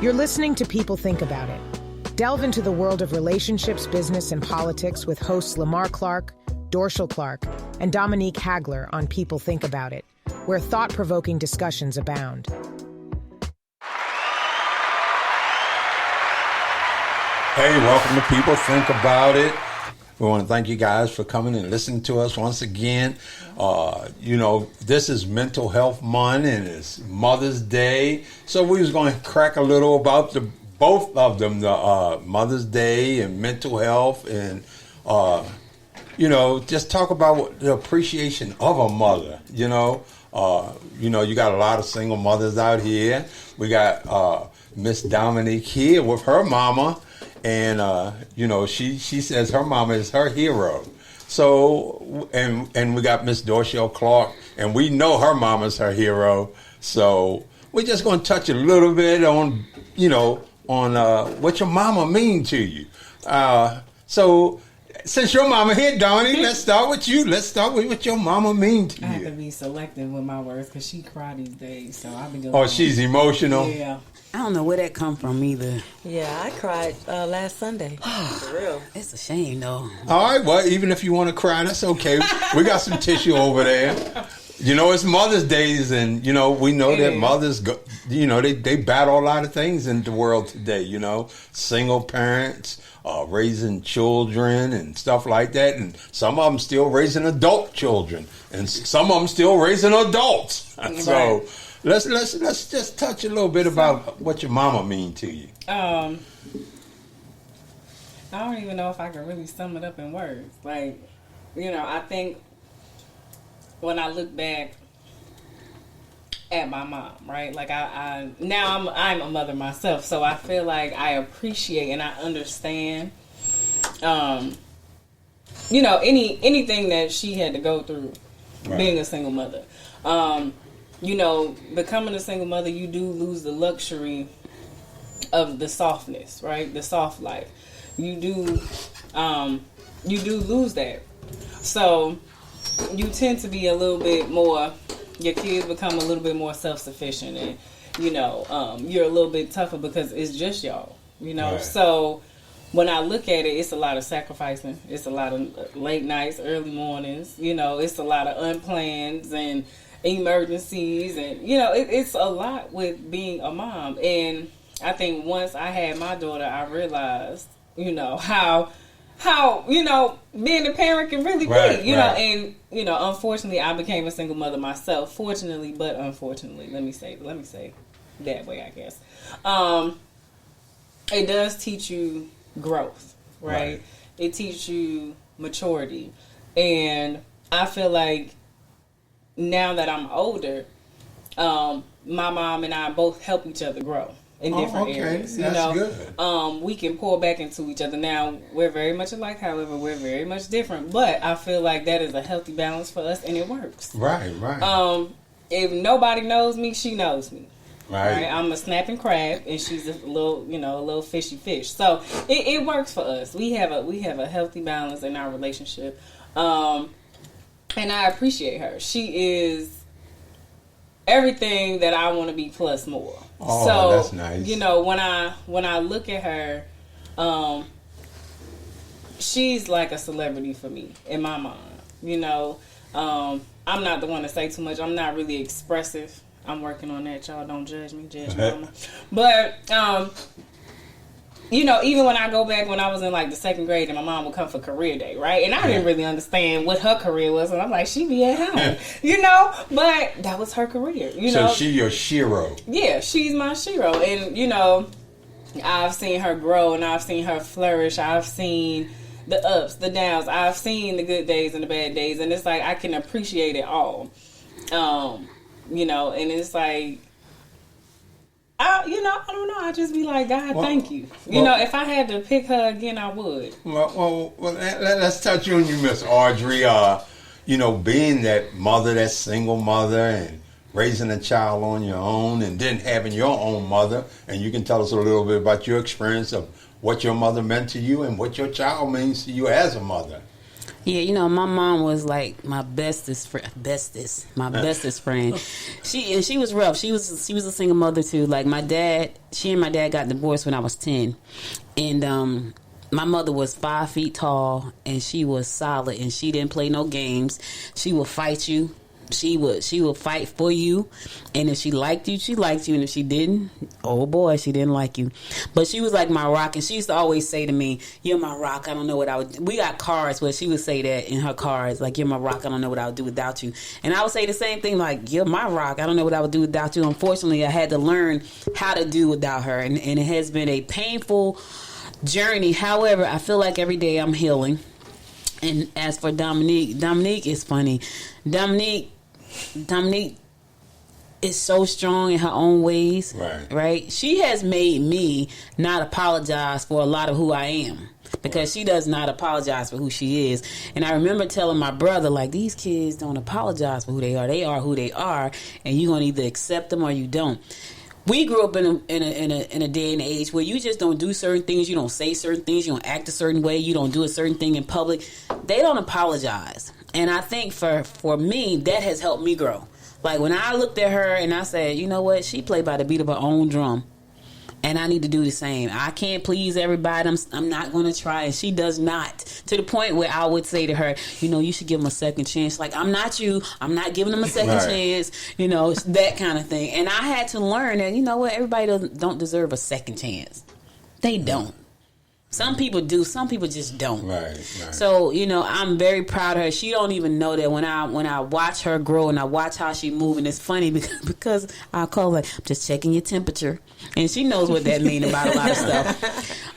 You're listening to People Think About It. Delve into the world of relationships, business, and politics with hosts Lamar Clark, Dorshell Clark, and Dominique Hagler on People Think About It, where thought-provoking discussions abound. Hey, welcome to People Think About It. We want to thank you guys for coming and listening to us once again. This is Mental Health Month and it's Mother's Day. So we was going to crack a little about both of them, the Mother's Day and mental health, and just talk about the appreciation of a mother. You got a lot of single mothers out here. We got Miss Dominique here with her mama, and she says her mama is her hero. So and we got Miss Dorshell Clark, and we know her mama's her hero. So we're just going to touch a little bit on what your mama mean to you. So since your mama here, Donnie, let's start with you. Let's start with what your mama mean to you. I have to be selective with my words because she cry these days, so I'll be doing. Oh, she's emotional. Yeah. I don't know where that come from either. Yeah, I cried last Sunday. For real. It's a shame, though. All right, well, even if you want to cry, that's okay. We got some tissue over there. It's Mother's Days, and, we know that mothers, they battle a lot of things in the world today, single parents, raising children and stuff like that, and some of them still raising adult children, and some of them still raising adults. So let's just touch a little bit about what your mama mean to you. I don't even know if I can really sum it up in words. Like, I think when I look back at my mom, right? Like I'm a mother myself, so I feel like I appreciate and I understand, anything that she had to go through, right, being a single mother. Becoming a single mother, you do lose the luxury of the softness, right? The soft life. You do lose that. So you tend to be a little bit more, your kids become a little bit more self-sufficient, and, you're a little bit tougher because it's just y'all, Right. So when I look at it, it's a lot of sacrificing. It's a lot of late nights, early mornings, it's a lot of unplanned and emergencies, and, it's a lot with being a mom. And I think once I had my daughter, I realized, how being a parent can really be, and unfortunately I became a single mother myself. Fortunately, but unfortunately, let me say that way, I guess. It does teach you growth, right? It teaches you maturity, and I feel like now that I'm older, my mom and I both help each other grow in different areas. That's good. We can pour back into each other. Now, we're very much alike, however, we're very much different. But I feel like that is a healthy balance for us, and it works. Right. If nobody knows me, she knows me. Right. I'm a snapping crab, and she's a little fishy fish. So it works for us. We have a healthy balance in our relationship, and I appreciate her. She is everything that I want to be plus more. Oh, so, that's nice. When I look at her, she's like a celebrity for me in my mind. I'm not the one to say too much. I'm not really expressive. I'm working on that. Y'all don't judge me, mama. But even when I go back when I was in like the second grade and my mom would come for career day, right? And I didn't really understand what her career was, and I'm like, she be at home, but that was her career, So she your shiro. Yeah, she's my shiro, and I've seen her grow and I've seen her flourish. I've seen the ups, the downs. I've seen the good days and the bad days, and it's like I can appreciate it all. And it's like, I don't know. I just be like, God, thank you. If I had to pick her again, I would. Well, let's touch on you, Miss Aurdery. Being that mother, that single mother, and raising a child on your own, and then having your own mother, and you can tell us a little bit about your experience of what your mother meant to you and what your child means to you as a mother. Yeah, my mom was like my bestest friend. She was rough. She was a single mother too. Like she and my dad got divorced when I was 10, and my mother was 5 feet tall, and she was solid, and she didn't play no games. She would fight you. She would fight for you, and if she liked you, and if she didn't, oh boy, she didn't like you. But she was like my rock, and she used to always say to me, "You're my rock. I don't know what I would." We got cards where she would say that in her cards, like, "You're my rock. I don't know what I would do without you." And I would say the same thing, like, "You're my rock. I don't know what I would do without you." Unfortunately, I had to learn how to do without her, and it has been a painful journey. However, I feel like every day I'm healing. And as for Dominique is funny. Dominique is so strong in her own ways. Right? She has made me not apologize for a lot of who I am, because she does not apologize for who she is. And I remember telling my brother, like, these kids don't apologize for who they are. They are who they are, and you're going to either accept them or you don't. We grew up in a day and age where you just don't do certain things, you don't say certain things, you don't act a certain way, you don't do a certain thing in public. They don't apologize. And I think for me, that has helped me grow. Like, when I looked at her and I said, you know what, she played by the beat of her own drum, and I need to do the same. I can't please everybody. I'm not going to try, and she does not. To the point where I would say to her, you should give them a second chance. Like, I'm not you. I'm not giving them a second chance. That kind of thing. And I had to learn that, everybody don't deserve a second chance. They don't. Some people do. Some people just don't. Right. So, I'm very proud of her. She don't even know that when I watch her grow and I watch how she move, and it's funny because I call her, I'm just checking your temperature. And she knows what that means about a lot of stuff.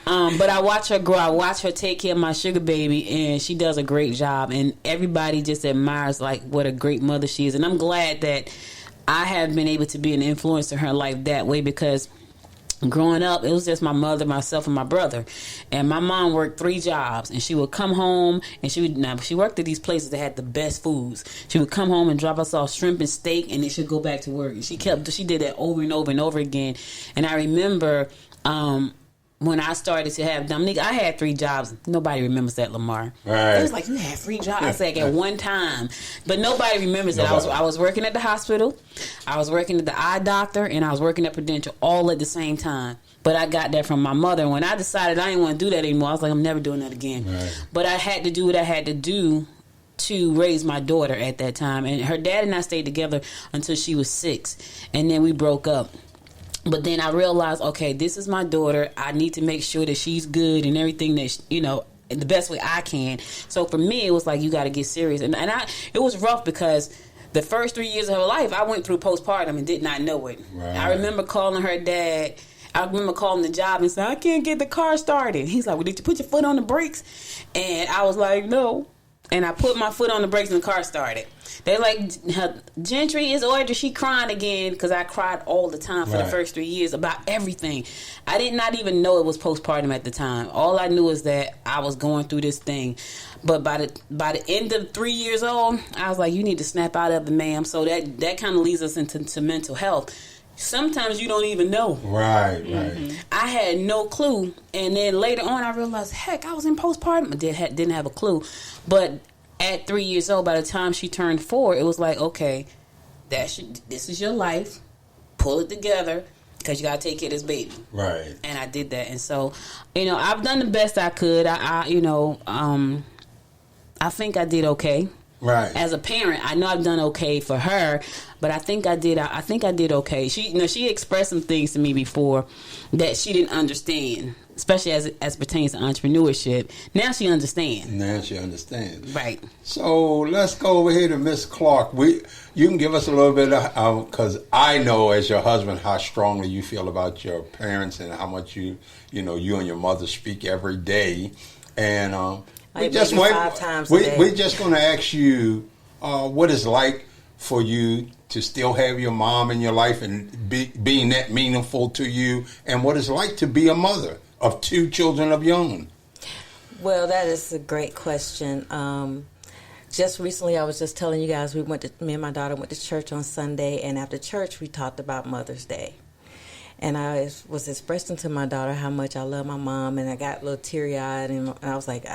But I watch her grow. I watch her take care of my sugar baby, and she does a great job. And everybody just admires, like, what a great mother she is. And I'm glad that I have been able to be an influence in her life that way, because growing up, it was just my mother, myself, and my brother. And my mom worked 3 jobs, and she would come home, and she worked at these places that had the best foods. She would come home and drop us off shrimp and steak, and then she'd go back to work. And she did that over and over and over again. And I remember when I started to have Dominique, I had 3 jobs. Nobody remembers that, Lamar. Right. It was like, you had 3 jobs. I said, at one time. But nobody remembers that. I was working at the hospital, I was working at the eye doctor, and I was working at Prudential all at the same time. But I got that from my mother. And when I decided I didn't want to do that anymore, I was like, I'm never doing that again. Right. But I had to do what I had to do to raise my daughter at that time. And her dad and I stayed together until she was 6. And then we broke up. But then I realized, okay, this is my daughter. I need to make sure that she's good and everything that, in the best way I can. So for me, it was like, you got to get serious. And it was rough because the first 3 years of her life, I went through postpartum and did not know it. Right. I remember calling her dad. I remember calling the job and saying, I can't get the car started. He's like, well, did you put your foot on the brakes? And I was like, no. And I put my foot on the brakes and the car started. They're like, Gentry, is Audrey, she crying again? Because I cried all the time for the first 3 years about everything. I did not even know it was postpartum at the time. All I knew is that I was going through this thing. But by the end of 3 years old, I was like, you need to snap out of it, ma'am. So that kind of leads us into mental health. Sometimes you don't even know. Right. I had no clue. And then later on, I realized, heck, I was in postpartum. I didn't have a clue. But at 3 years old, by the time she turned 4, it was like, okay, this is your life. Pull it together, because you got to take care of this baby. Right. And I did that. And so, I've done the best I could. I think I did okay. Right. As a parent, I know I've done okay for her, but I think I did okay. She expressed some things to me before that she didn't understand, especially as pertains to entrepreneurship. Now she understands. Right. So let's go over here to Miss Clark. You can give us a little bit of, because I know as your husband how strongly you feel about your parents and how much you and your mother speak every day, and we're just going to ask you what it's like for you to still have your mom in your life and being that meaningful to you, and what it's like to be a mother of 2 children of your own. Well, that is a great question. Just recently, I was just telling you guys, me and my daughter went to church on Sunday, and after church, we talked about Mother's Day. And I was expressing to my daughter how much I love my mom, and I got a little teary-eyed, and I was like,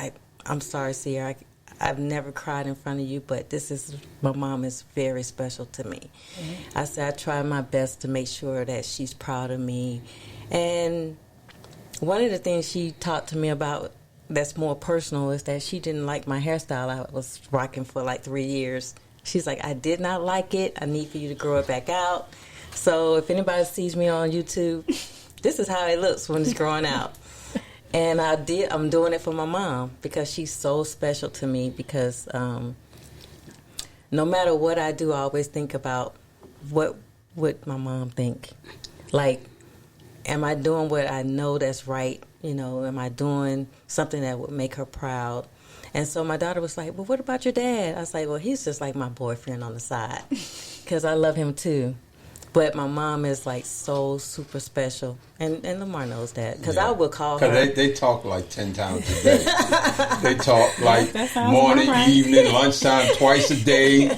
I'm sorry, Sierra, I've never cried in front of you, but my mom is very special to me. Mm-hmm. I said I try my best to make sure that she's proud of me. And one of the things she talked to me about that's more personal is that she didn't like my hairstyle I was rocking for like 3 years. She's like, I did not like it. I need for you to grow it back out. So if anybody sees me on YouTube, this is how it looks when it's growing out. And I'm doing it for my mom because she's so special to me because no matter what I do, I always think about what would my mom think. Like, am I doing what I know that's right? You know, am I doing something that would make her proud? And so my daughter was like, well, what about your dad? I was like, well, he's just like my boyfriend on the side because I love him too. But my mom is like so super special, and Lamar knows that because I will call her. Because they talk like 10 times a day. They talk like morning, evening, lunchtime, twice a day.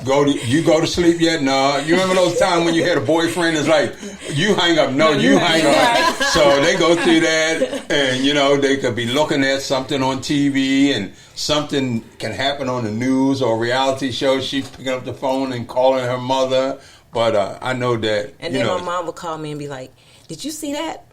You go to sleep yet? No. You remember those times when you had a boyfriend? It's like you hang up. No, you hang up. So they go through that, and you know they could be looking at something on TV, and something can happen on the news or reality show. She's picking up the phone and calling her mother. But I know that. And then my mom would call me and be like, "Did you see that?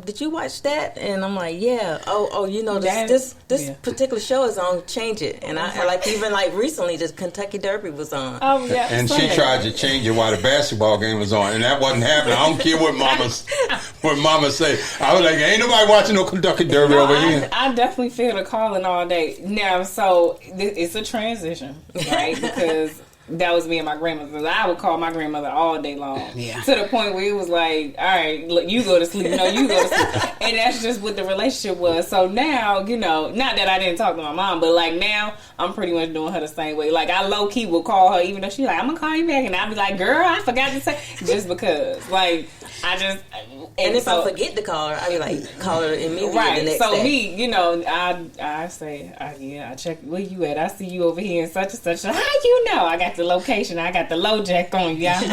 Did you watch that?" And I'm like, "Yeah. Oh, you know this particular show is on. Change it." And I like even like recently, the Kentucky Derby was on. Oh yeah. And she tried to change it while the basketball game was on, and that wasn't happening. I don't care what Mama say. I was like, "Ain't nobody watching no Kentucky Derby over here." I definitely feel the calling all day now. So it's a transition, right? Because that was me and my grandmother. I would call my grandmother all day long. Yeah. To the point where it was like, all right, look, you go to sleep. No, you go to sleep. And that's just what the relationship was. So now, you know, not that I didn't talk to my mom, but like now, I'm pretty much doing her the same way. Like I low key will call her, even though she's like, I'm gonna call you back, and I'll be like, girl, I forgot to say, just because. Like I just. And if I forget to call her, I'll be like, call her immediately the next day. Me, you know, I say, I check where you at. I see you over here in such and such. How you know? I got the location. I got the low jack on you. You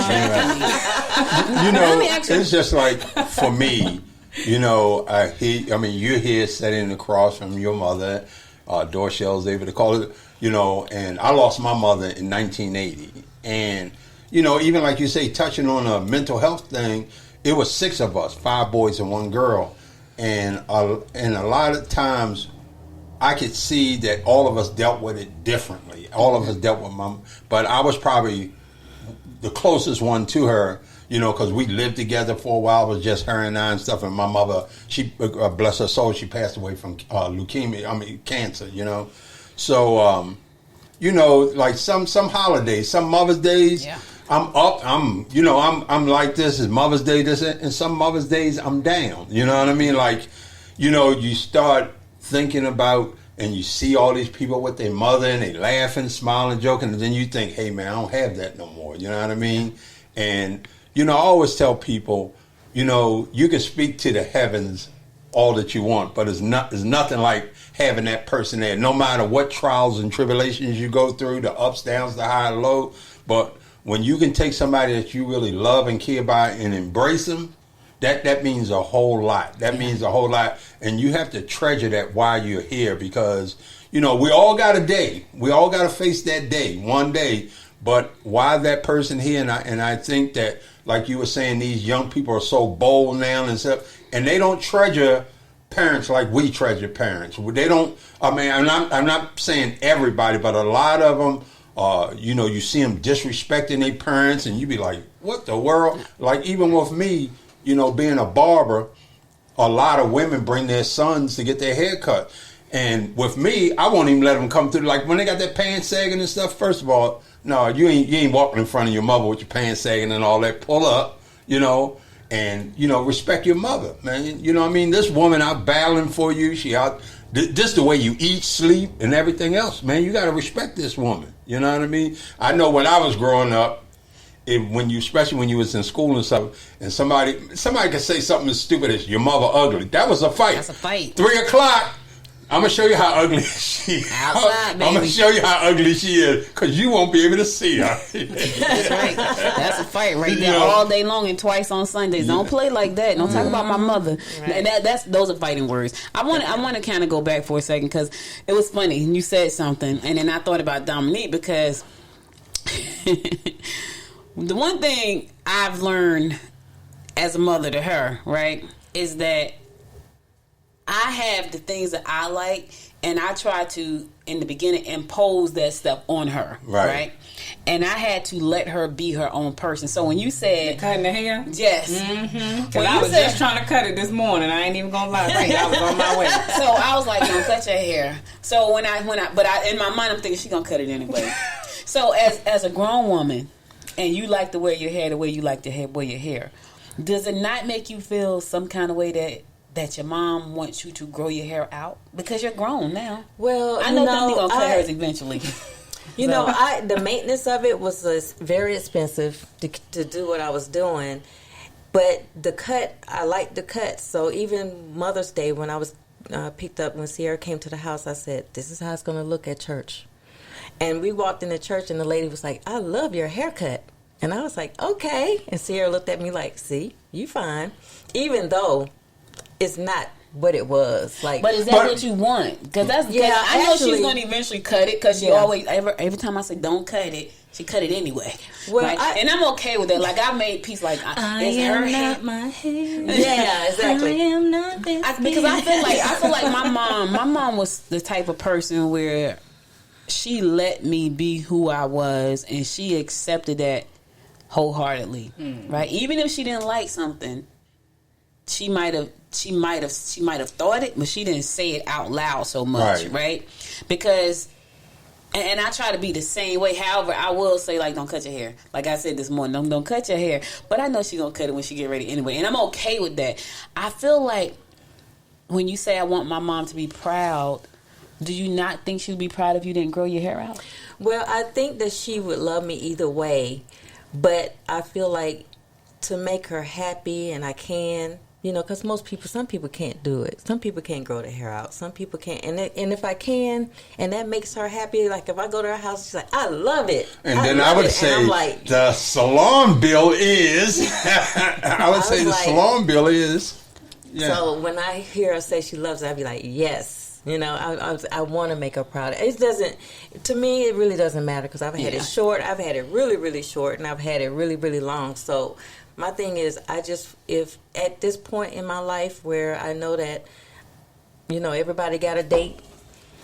know, it's just like for me, you know, you're here sitting across from your mother. Dorshell's able to call it, you know, and I lost my mother in 1980. And, you know, even like you say, touching on a mental health thing, it was 6 of us, 5 boys and 1 girl. And a lot of times I could see that all of us dealt with it differently. All of us dealt with Mom. But I was probably the closest one to her, you know, because we lived together for a while. It was just her and I and stuff. And my mother, she, bless her soul, she passed away from cancer, you know. So, you know, like some holidays, some Mother's Days, I'm up, I'm like this, it's Mother's Day, this, and some Mother's Days I'm down. You know what I mean? Like, you know, you start thinking about, and you see all these people with their mother, and they laughing, smiling, joking, and then you think, hey man, I don't have that no more. You know what I mean? And, you know, I always tell people, you know, you can speak to the heavens all that you want, but it's nothing like having that person there, no matter what trials and tribulations you go through, the ups, downs, the high, and low. But when you can take somebody that you really love and care about and embrace them, that means a whole lot. That means a whole lot. And you have to treasure that while you're here because, you know, we all got a day. We all got to face that day, one day. But why that person here? And I think that, like you were saying, these young people are so bold now and stuff, and they don't treasure parents like we treasure parents. They don't. I mean, I'm not saying everybody, but a lot of them. You know, you see them disrespecting their parents, and you be like, "What the world?" Like even with me, you know, being a barber, a lot of women bring their sons to get their hair cut, and with me, I won't even let them come through. Like when they got their pants sagging and stuff. First of all, no, you ain't walking in front of your mother with your pants sagging and all that. Pull up, you know. And, you know, respect your mother, man. You know what I mean? This woman out battling for you. She out. This the way you eat, sleep, and everything else, man. You got to respect this woman. You know what I mean? I know when I was growing up, especially when you was in school and stuff, and somebody could say something as stupid as your mother ugly. That was a fight. That's a fight. 3 o'clock. I'm gonna show you how ugly she is. Outside, baby. I'm gonna show you how ugly she is because you won't be able to see her. That's right. That's a fight right there all day long and twice on Sundays. Don't play like that. Don't talk about my mother. Right. And those are fighting words. I want to kind of go back for a second because it was funny. You said something, and then I thought about Dominique because the one thing I've learned as a mother to her, right, is that I have the things that I like, and I try to, in the beginning, impose that stuff on her, right? And I had to let her be her own person. So when you said... Cutting the hair? Yes. Mm-hmm. Because I was just trying to cut it this morning. I ain't even going to lie. Right, I was on my way. So I was like, don't cut your hair. So when I in my mind, I'm thinking she's going to cut it anyway. So as a grown woman, and you like to wear your hair the way you like to wear your hair, does it not make you feel some kind of way that your mom wants you to grow your hair out? Because you're grown now. Well, I know Dominique gonna cut hers eventually. You know, the maintenance of it was very expensive to do what I was doing. But the cut, I liked the cut. So even Mother's Day, when I was picked up, when Sierra came to the house, I said, this is how it's going to look at church. And we walked into church, and the lady was like, I love your haircut. And I was like, okay. And Sierra looked at me like, see, you fine. Even though it's not what it was. Like, but is that what you want? Because I know she's going to eventually cut it because she always, every time I say don't cut it, she cut it anyway. Well, right? And I'm okay with that. Like, I made peace. Like, it's her hair. My hair. Yeah, exactly. I am not this because I feel like my mom was the type of person where she let me be who I was, and she accepted that wholeheartedly. Right? Even if she didn't like something, she might have thought it, but she didn't say it out loud so much, right? Because, and I try to be the same way. However, I will say, like, don't cut your hair. Like I said this morning, don't cut your hair. But I know she's gonna cut it when she get ready anyway, and I'm okay with that. I feel like when you say I want my mom to be proud, do you not think she would be proud if you didn't grow your hair out? Well, I think that she would love me either way, but I feel like to make her happy, and I can. You know, because some people can't do it. Some people can't grow their hair out. Some people can't. And if I can, and that makes her happy, like if I go to her house, she's like, I love it. And then I would say, like, the salon bill is. I would say the salon bill is. Yeah. So when I hear her say she loves it, I'd be like, yes. You know, I want to make her proud. It doesn't, to me, it really doesn't matter because I've had it short, I've had it really, really short, and I've had it really, really long. So my thing is, if at this point in my life where I know that, you know, everybody got a date,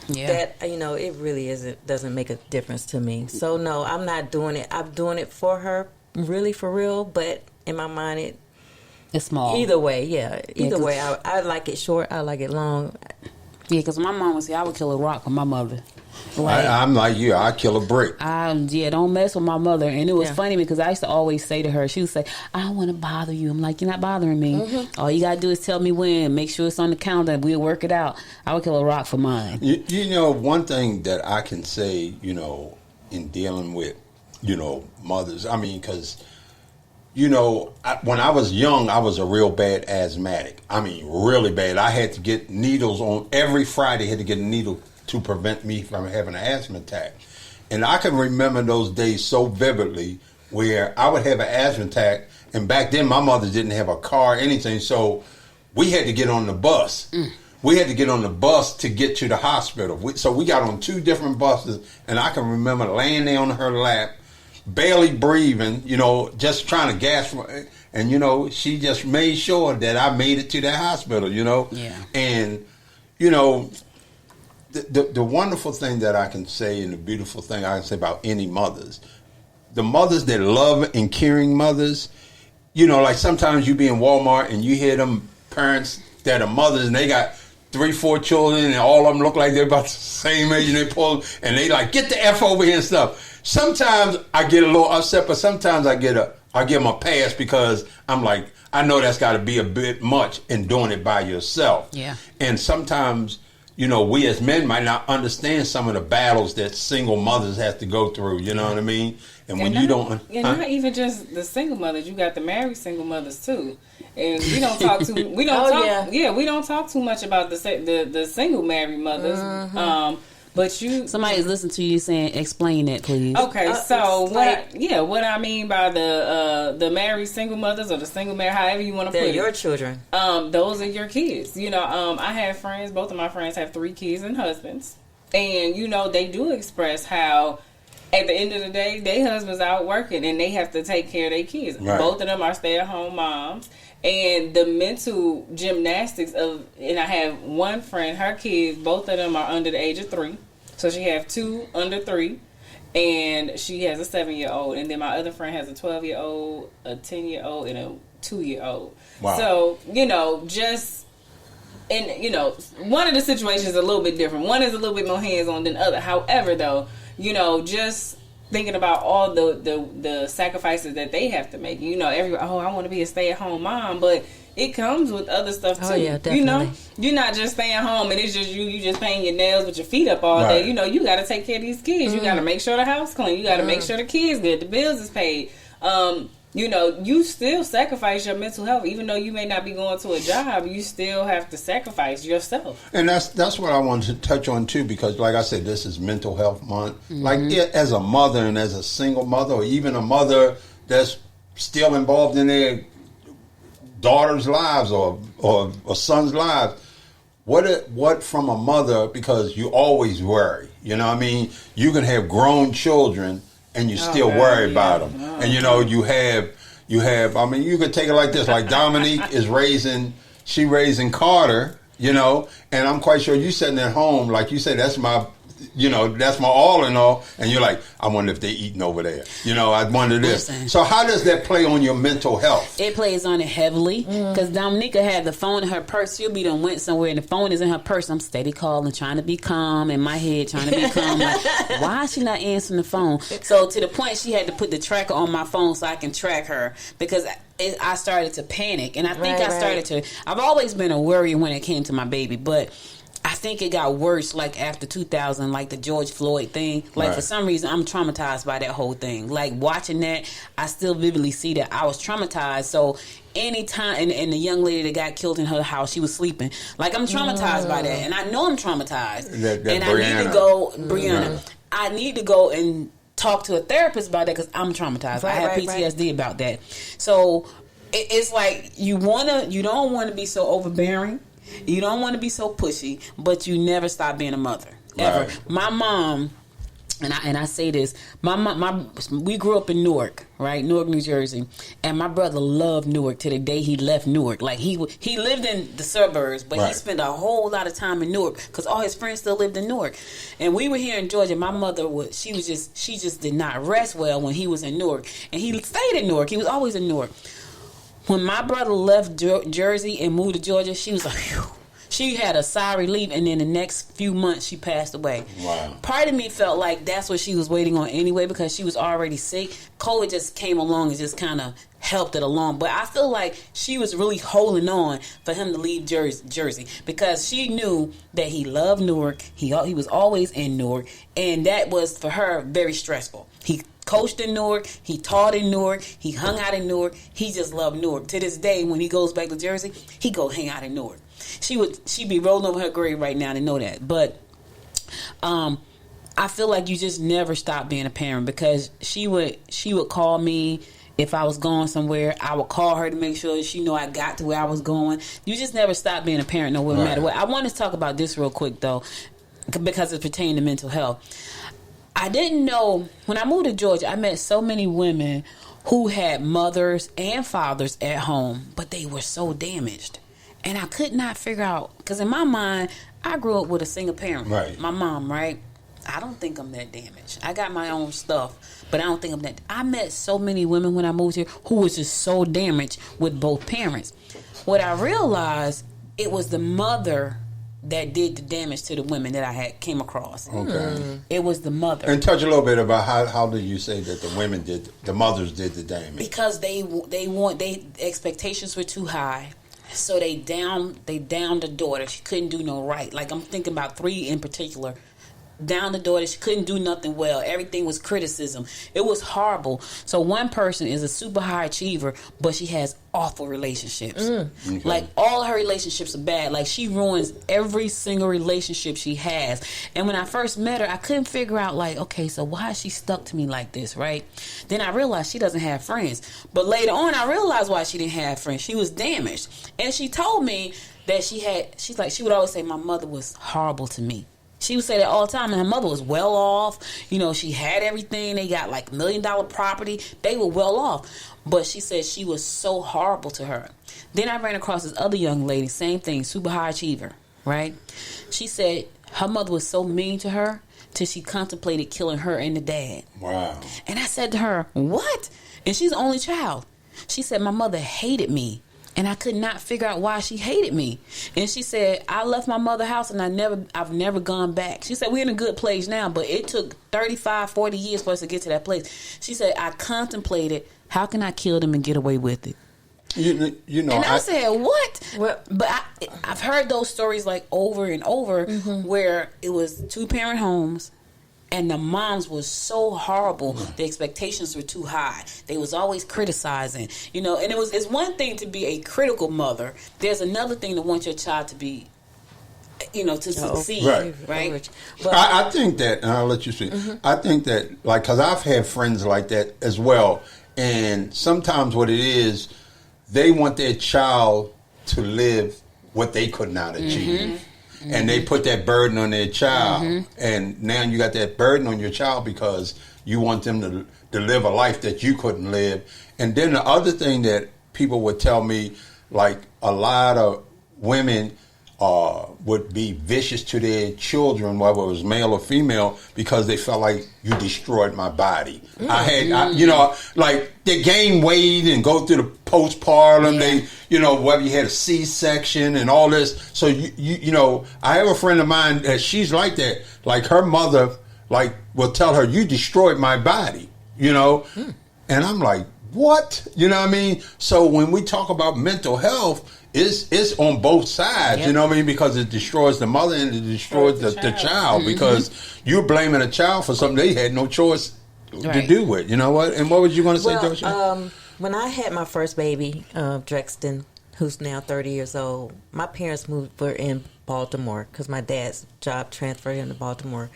that, you know, it really doesn't make a difference to me. So no, I'm not doing it. I'm doing it for her, really for real. But in my mind, it's small. Either way, Either way, I like it short. I like it long. Yeah, because my mom would say I would kill a rock for my mother. Like, I'm like you. I kill a brick. Don't mess with my mother. And it was funny because I used to always say to her, she would say, I don't want to bother you. I'm like, you're not bothering me. Mm-hmm. All you got to do is tell me when. Make sure it's on the calendar. We'll work it out. I would kill a rock for mine. You know, one thing that I can say, you know, in dealing with, you know, mothers, I mean, because, you know, when I was young, I was a real bad asthmatic. I mean, really bad. I had to get needles on every Friday. I had to get a needle to prevent me from having an asthma attack. And I can remember those days so vividly where I would have an asthma attack, and back then my mother didn't have a car or anything, so we had to get on the bus. We had to get on the bus to get to the hospital. So we got on 2 different buses, and I can remember laying there on her lap, barely breathing, you know, just trying to gasp. And, you know, she just made sure that I made it to that hospital, you know. Yeah. And, you know, the wonderful thing that I can say and the beautiful thing I can say about any mothers, the mothers that love and caring mothers, you know, like sometimes you be in Walmart and you hear them parents that are mothers and they got 3-4 children and all of them look like they're about the same age and they like, get the F over here and stuff. Sometimes I get a little upset, but sometimes I give them a pass because I'm like, I know that's got to be a bit much in doing it by yourself. Yeah. And sometimes, we as men might not understand some of the battles that single mothers have to go through. You know what I mean? And when you don't, not even just the single mothers, you got the married single mothers too. And we don't talk too. We don't we don't talk too much about the single married mothers. But somebody's listening to you saying, explain that, please. Okay, so what I mean by the married single mothers or the single married, however you want to put it. They're your children. Those are your kids. I have friends. Both of my friends have 3 kids and husbands, and they do express how, at the end of the day, their husbands out working and they have to take care of their kids. Right. Both of them are stay-at-home moms. And the mental gymnastics and I have one friend, her kids, both of them are under the age of 3. So she have 2 under 3, and she has a 7-year-old. And then my other friend has a 12-year-old, a 10-year-old, and a 2-year-old. Wow. So, one of the situations is a little bit different. One is a little bit more hands-on than the other. However, though, just thinking about all the sacrifices that they have to make. Everybody, I want to be a stay-at-home mom, but it comes with other stuff too. Oh, yeah, definitely. You're not just staying home and it's just you just painting your nails with your feet up all day. You got to take care of these kids. You got to make sure the house clean. You got to make sure the kids good. The bills is paid. You still sacrifice your mental health, even though you may not be going to a job. You still have to sacrifice yourself. And that's what I wanted to touch on too, because like I said, this is Mental Health Month. Mm-hmm. Like as a mother and as a single mother, or even a mother that's still involved in their daughter's lives or son's lives, what from a mother, because you always worry. You know what I mean? You can have grown children and you still worry about them. And you have, I mean, you could take it like this, like Dominique is raising Carter, and I'm quite sure you sitting at home, like you said, that's my all in all, and you're like, I wonder if they're eating over there. I wonder this. Listen. So how does that play on your mental health? It plays on it heavily, because Dominique had the phone in her purse. She'll be done went somewhere, and the phone is in her purse. I'm steady calling, trying to be calm in my head, trying to be calm. Like, why is she not answering the phone? So to the point, she had to put the tracker on my phone so I can track her, because I started to panic, and I think I've always been a worrier when it came to my baby, but I think it got worse like after 2000, like the George Floyd thing. Like for some reason, I'm traumatized by that whole thing. Like watching that, I still vividly see that I was traumatized. So anytime, and the young lady that got killed in her house, she was sleeping. Like I'm traumatized by that, and I know I'm traumatized. And I need to go, Brianna. I need to go and talk to a therapist about that, because I'm traumatized. I have PTSD about that. So it's like you don't want to be so overbearing. You don't want to be so pushy, but you never stop being a mother, ever. Right. My mom, and I say this, we grew up in Newark, right? Newark, New Jersey, and my brother loved Newark to the day he left Newark. Like he lived in the suburbs, but he spent a whole lot of time in Newark because all his friends still lived in Newark. And we were here in Georgia. My mother she just did not rest well when he was in Newark, and he stayed in Newark. He was always in Newark. When my brother left Jersey and moved to Georgia, she was like, phew. She had a sigh of relief, and then the next few months she passed away. Wow. Part of me felt like that's what she was waiting on anyway, because she was already sick. COVID just came along and just kind of helped it along. But I feel like she was really holding on for him to leave Jersey, because she knew that he loved Newark. He was always in Newark, and that was for her very stressful. He coached in Newark, he taught in Newark, he hung out in Newark. He just loved Newark. To this day, when he goes back to Jersey, he go hang out in Newark. She'd be rolling over her grave right now to know that. But I feel like you just never stop being a parent, because she would call me if I was going somewhere. I would call her to make sure she know I got to where I was going. You just never stop being a parent, no matter what. I want to talk about this real quick though, because it pertains to mental health. I didn't know, when I moved to Georgia, I met so many women who had mothers and fathers at home, but they were so damaged. And I could not figure out, because in my mind, I grew up with a single parent. Right. My mom, right? I don't think I'm that damaged. I got my own stuff, but I don't think I'm that. I met so many women when I moved here who was just so damaged with both parents. What I realized, it was the mother that did the damage to the women that I came across. Okay. It was the mother. And touch a little bit about how did you say that the mothers did the damage? Because they expectations were too high. So they downed the daughter. She couldn't do no right. Like, I'm thinking about 3 in particular. Down the daughter, she couldn't do nothing well. Everything was criticism. It was horrible. So one person is a super high achiever, but she has awful relationships. Okay. Like, all her relationships are bad. Like, she ruins every single relationship she has. And when I first met her, I couldn't figure out, like, okay, so why is she stuck to me like this, right? Then I realized she doesn't have friends. But later on, I realized why she didn't have friends. She was damaged. And she told me that she would always say, my mother was horrible to me. She would say that all the time, and her mother was well off. You know, she had everything. They got like $1 million property. They were well off. But she said she was so horrible to her. Then I ran across this other young lady, same thing, super high achiever, right? She said her mother was so mean to her till she contemplated killing her and the dad. Wow. And I said to her, what? And she's the only child. She said, my mother hated me. And I could not figure out why she hated me. And she said, I left my mother's house and I've never gone back. She said, we're in a good place now, but it took 35, 40 years for us to get to that place. She said, I contemplated, how can I kill them and get away with it? You know, and I said, what? Well, but I've heard those stories like over and over where it was 2-parent homes. And the moms was so horrible. The expectations were too high. They was always criticizing, you know. And it's one thing to be a critical mother. There's another thing to want your child to be, you know, to succeed, right? But I think that, and I'll let you speak. I think that, like, because I've had friends like that as well. And sometimes what it is, they want their child to live what they could not achieve. And they put that burden on their child. And now you got that burden on your child because you want them to live a life that you couldn't live. And then the other thing that people would tell me, like, a lot of women would be vicious to their children, whether it was male or female, because they felt like you destroyed my body. You know, like, they gain weight and go through the postpartum. They, you know, whether you had a C-section and all this. So you know, I have a friend of mine that she's like that. Like, her mother, like, will tell her, you destroyed my body. You know, and I'm like, what? You know what I mean? So when we talk about mental health, it's on both sides, you know what I mean? Because it destroys the mother and it destroys the child because you're blaming a child for something they had no choice to do with. You know what? And what was you going to say, Dorshell? When I had my first baby, Drexton, who's now 30 years old, my parents were in Baltimore because my dad's job transferred him to Baltimore.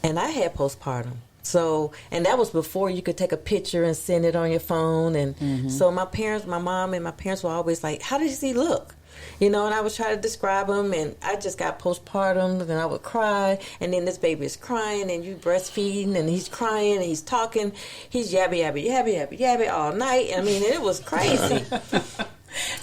And I had postpartum. So, and that was before you could take a picture and send it on your phone. And so my mom and my parents were always like, how does he look? You know, and I was trying to describe him, and I just got postpartum, and I would cry, and then this baby is crying, and you breastfeeding, and he's crying, and he's talking. He's yabby, yabby, yabby, yabby, yabby all night. I mean, it was crazy.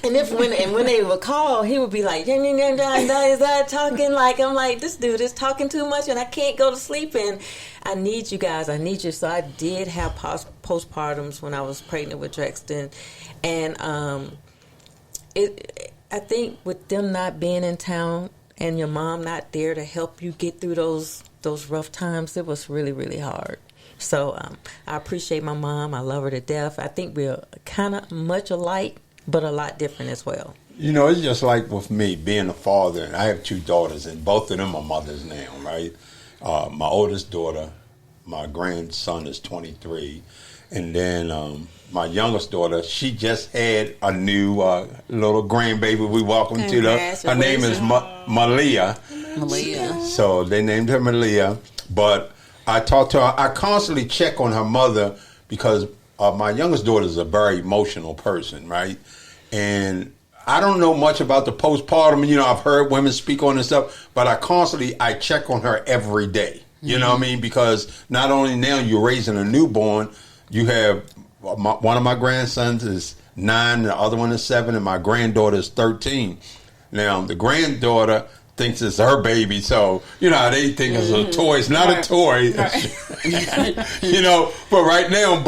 And when they would call, he would be like, is that talking? Like, I'm like, this dude is talking too much, and I can't go to sleep. And I need you guys. I need you. So I did have postpartums when I was pregnant with Drexton, and I think with them not being in town and your mom not there to help you get through those rough times, it was really, really hard. So I appreciate my mom. I love her to death. I think we're kind of much alike, but a lot different as well. You know, it's just like with me being a father, and I have 2 daughters, and both of them are mothers now, right? My oldest daughter, my grandson is 23, and then my youngest daughter, she just had a new little grandbaby we welcomed to her name is Malia. So they named her Malia. But I talked to her. I constantly check on her mother because my youngest daughter is a very emotional person, right? And I don't know much about the postpartum. You know, I've heard women speak on this stuff, but I check on her every day. You know what I mean? Because not only now you're raising a newborn, you have one of my grandsons is 9, the other one is 7, and my granddaughter is 13. Now, the granddaughter thinks it's her baby, so, you know how they think it's a toy. It's not a toy. You know, but right now,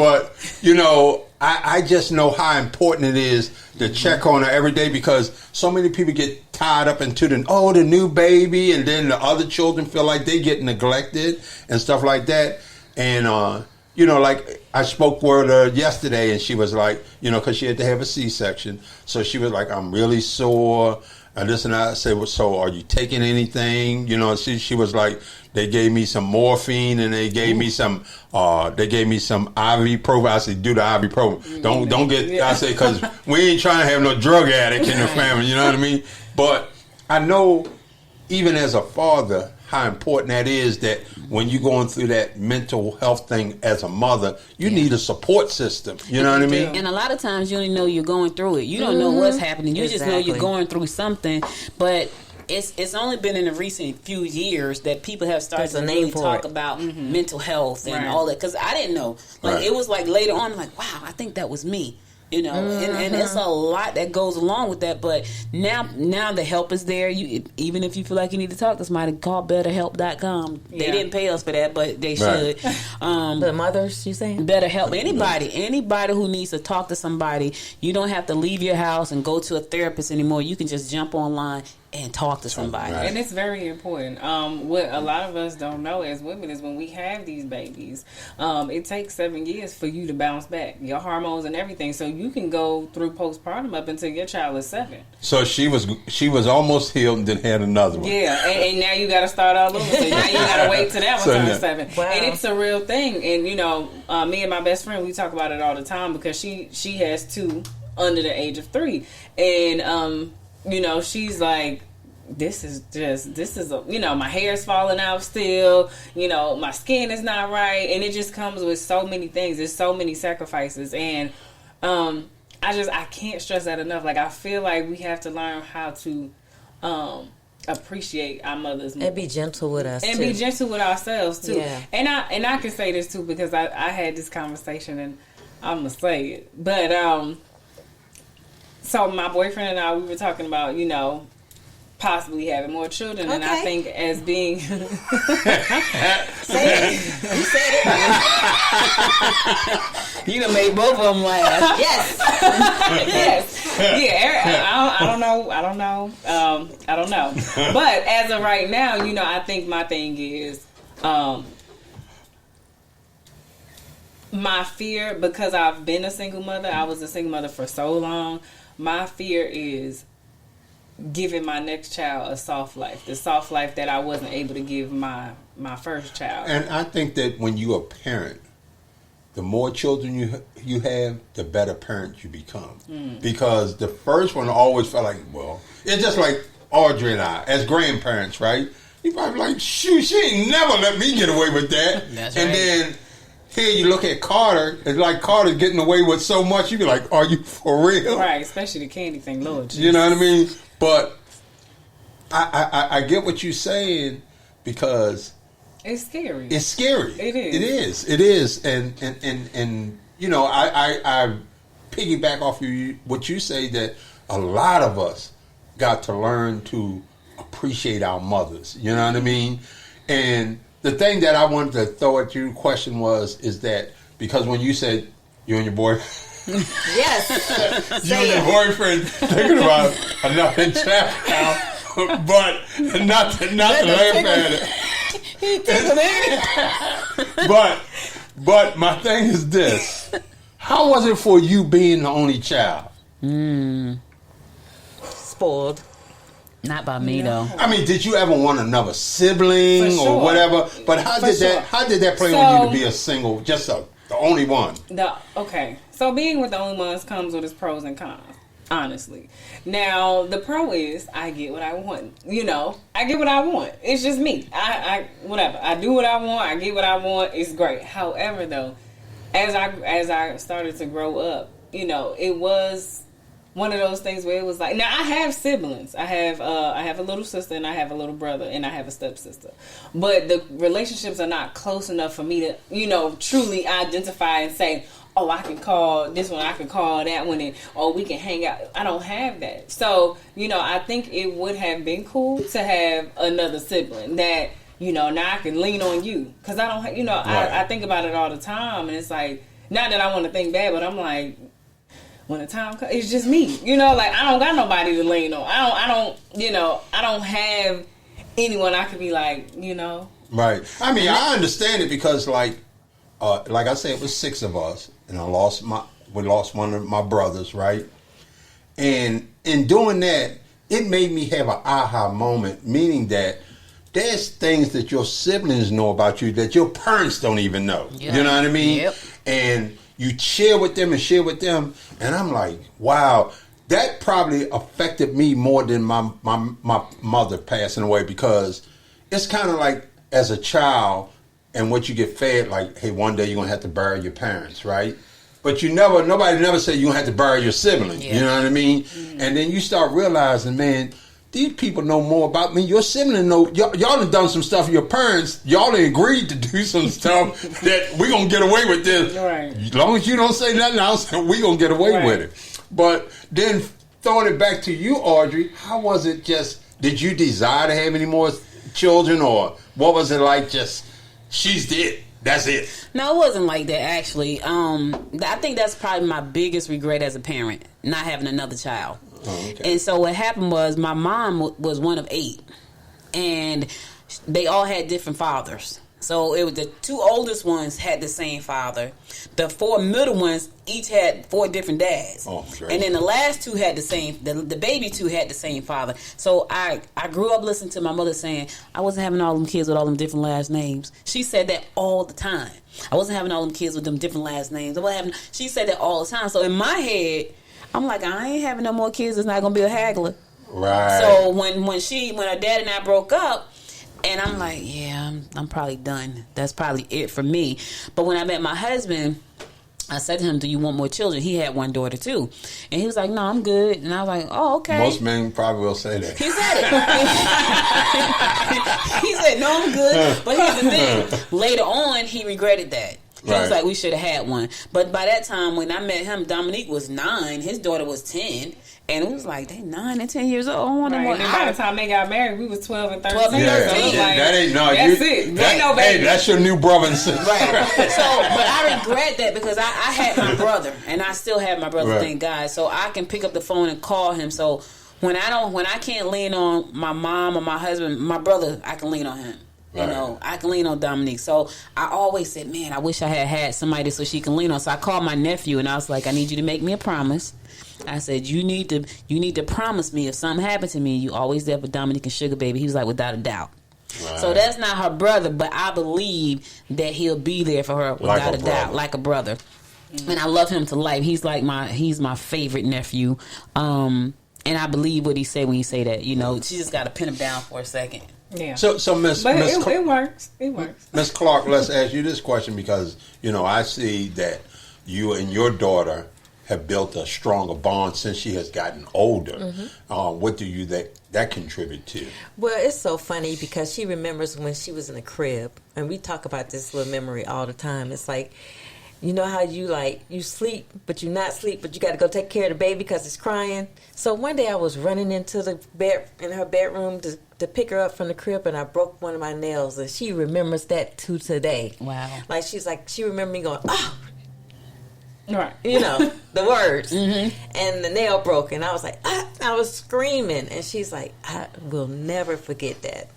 you know, I just know how important it is to check on her every day because so many people get tied up into the new baby, and then the other children feel like they get neglected and stuff like that. And, you know, like I spoke with her yesterday, and she was like, you know, because she had to have a C-section, so she was like, I'm really sore. And this and that. I said, well, so are you taking anything? You know, she was like, they gave me some morphine and they gave me some ibuprofen. I said, do the ibuprofen. Don't get. I said, because we ain't trying to have no drug addict in the family. You know what I mean? But I know, even as a father, how important that is, that when you're going through that mental health thing as a mother, you need a support system. You know what I mean? And a lot of times you don't even know you're going through it. You don't know what's happening. You just know you're going through something. But it's only been in the recent few years that people have started to really talk about mental health and all that. Because I didn't know. Like it was like later on, like, wow, I think that was me. You know, and it's a lot that goes along with that. But now the help is there. You, even if you feel like you need to talk to somebody, call BetterHelp.com. They didn't pay us for that, but they should. The mothers, you saying? BetterHelp. Anybody who needs to talk to somebody. You don't have to leave your house and go to a therapist anymore. You can just jump online and talk to somebody. And it's very important. What a lot of us don't know as women is when we have these babies, it takes 7 years for you to bounce back, your hormones and everything. So you can go through postpartum up until your child is 7. So she was almost healed and then had another one. Yeah, and now you got to start all over. So now you got to wait till that one turns 7. Wow. And it's a real thing. And you know, me and my best friend, we talk about it all the time because she has 2 under the age of 3, and you know, she's like, this is you know, my hair's falling out still, you know, my skin is not right, and it just comes with so many things. There's so many sacrifices, and I can't stress that enough. Like, I feel like we have to learn how to appreciate our mothers more. And be gentle with us, and too. be gentle with ourselves too. Yeah. And I can say this too because I had this conversation, and I'm gonna say it, but so my boyfriend and I, we were talking about, you know, possibly having more children, and I think as being Say it. You said it. You done made both of them laugh. Yes. yes, yeah. I don't know. But as of right now, you know, I think my thing is my fear, because I've been a single mother. I was a single mother for so long. My fear is giving my next child a soft life, the soft life that I wasn't able to give my first child. And I think that when you're a parent, the more children you have, the better parent you become. Because the first one always felt like, well, it's just like Aurdery and I, as grandparents, right? You probably like, shoot, she ain't never let me get away with that. That's and right. then here you look at Carter, it's like Carter's getting away with so much, you be like, are you for real? Right, especially the candy thing, Lord Jesus. You know what I mean? But I get what you're saying, because it's scary. it's scary. It is. It is. And you know, I piggyback off of what you say, that a lot of us got to learn to appreciate our mothers. You know what I mean? And the thing that I wanted to throw at you question is that, because when you said you and your boy, Yes. you and your boyfriend thinking about another child, but not to laugh at it. But my thing is this: how was it for you being the only child? Spoiled. Not by me though. I mean, did you ever want another sibling For sure. or whatever? But how For did sure. that play on you to be a single, just the only one? So being with the only ones comes with its pros and cons, honestly. Now, the pro is I get what I want. You know, I get what I want. It's just me. I whatever. I do what I want. I get what I want. It's great. However, though, as I started to grow up, you know, it was one of those things where it was like, now I have siblings. I have a little sister, and I have a little brother, and I have a stepsister. But the relationships are not close enough for me to, you know, truly identify and say, oh, I can call this one, I can call that one, and we can hang out. I don't have that. So, you know, I think it would have been cool to have another sibling that, you know, now I can lean on you. Because I don't, you know, Right. I think about it all the time, and it's like, not that I want to think bad, but I'm like, when the time comes, it's just me. You know, like, I don't got nobody to lean on. I don't have anyone I could be like, you know. Right. I mean, I understand it, because, like, like I said, it was 6 of us, and we lost one of my brothers, right? And in doing that, it made me have an aha moment, meaning that there's things that your siblings know about you that your parents don't even know. Yeah. You know what I mean? Yep. And you share with them, and I'm like, wow, that probably affected me more than my mother passing away, because it's kind of like as a child and what you get fed, like, hey, one day you're going to have to bury your parents, right? But nobody never said you're going to have to bury your sibling. Yeah. You know what I mean? Mm-hmm. And then you start realizing, man, these people know more about me. Your sibling know. Y'all done done some stuff. Your parents, y'all agreed to do some stuff that we going to get away with this. Right. As long as you don't say nothing else, we going to get away with it. But then throwing it back to you, Audrey, how was it did you desire to have any more children, or what was it like just, she's dead, that's it? No, it wasn't like that, actually. I think that's probably my biggest regret as a parent, not having another child. Oh, okay. And so what happened was my mom was one of 8, and they all had different fathers. So it was the 2 oldest ones had the same father. The 4 middle ones each had 4 different dads. Oh, great. And then the last 2 had the same. The baby 2 had the same father. So I grew up listening to my mother saying I wasn't having all them kids with all them different last names. She said that all the time. I wasn't having all them kids with them different last names. She said that all the time. So in my head, I'm like, I ain't having no more kids. It's not gonna be a Hagler. Right. So when her dad and I broke up. And I'm like, yeah, I'm probably done. That's probably it for me. But when I met my husband, I said to him, do you want more children? He had 1 daughter, too. And he was like, no, I'm good. And I was like, oh, okay. Most men probably will say that. He said it. He said, no, I'm good. But here's the thing. Later on, he regretted that. He was like, we should have had one. But by that time, when I met him, Dominique was 9. His daughter was 10. And it was like, they 9 and 10 years old. I don't want more. And by the time they got married, we was 12 and 13. 12 and 13. Yeah, like, that ain't no. That's it. There ain't no baby. Hey, that's your new brother and sister. Right. So, but I regret that because I had my brother, and I still have my brother. Thank God. So I can pick up the phone and call him. So when I can't lean on my mom or my husband, my brother, I can lean on him. You know, I can lean on Dominique. So I always said, man, I wish I had somebody so she can lean on. So I called my nephew and I was like, I need you to make me a promise. I said, you need to promise me if something happened to me, you always there for Dominique and Sugar Baby. He was like, without a doubt. Right. So that's not her brother, but I believe that he'll be there for her without a doubt, like a brother. Mm-hmm. And I love him to life. He's my favorite nephew. And I believe what he said when he say that. You know, she just got to pin him down for a second. Yeah. So Miss, but it works. It works. Miss Clark, let's ask you this question because I see that you and your daughter have built a stronger bond since she has gotten older. Mm-hmm. What do that contribute to? Well, it's so funny because she remembers when she was in a crib, and we talk about this little memory all the time. It's like, you know how you sleep, but you're not sleep, but you got to go take care of the baby because it's crying. So one day I was running into the bed in her bedroom to pick her up from the crib, and I broke one of my nails, and she remembers that to today. Wow! Like she remembered me going, oh. Right. You know, the words. Mm-hmm. And the nail broke. And I was like, I was screaming. And she's like, I will never forget that.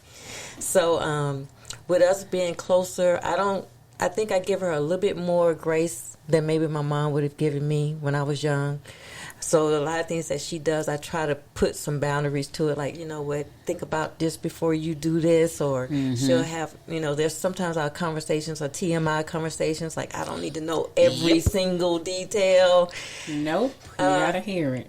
So with us being closer, I think I give her a little bit more grace than maybe my mom would have given me when I was young. So a lot of things that she does, I try to put some boundaries to it. Like, you know what, think about this before you do this. Or she'll have, there's sometimes our conversations are TMI conversations. Like, I don't need to know every single detail. Nope. You got to hear it.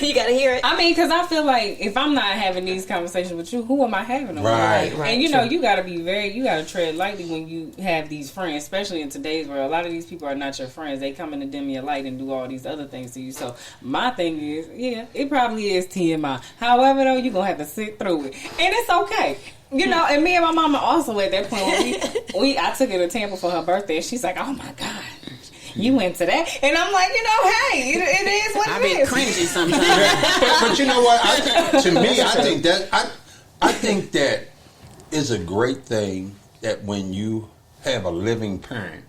You got to hear it. I mean, because I feel like if I'm not having these conversations with you, who am I having them with? Right. And, you got to you got to tread lightly when you have these friends, especially in today's world. A lot of these people are not your friends. They come in to dim your light and do all these other things to you. So my thing is, it probably is TMI. However, though, you're going to have to sit through it. And it's okay. And me and my mama also at that point, I took her to Tampa for her birthday. And she's like, oh, my God. You went to that, and I'm like, hey, it is what it is. I be cringy sometimes, but you know what? I think that is a great thing that when you have a living parent,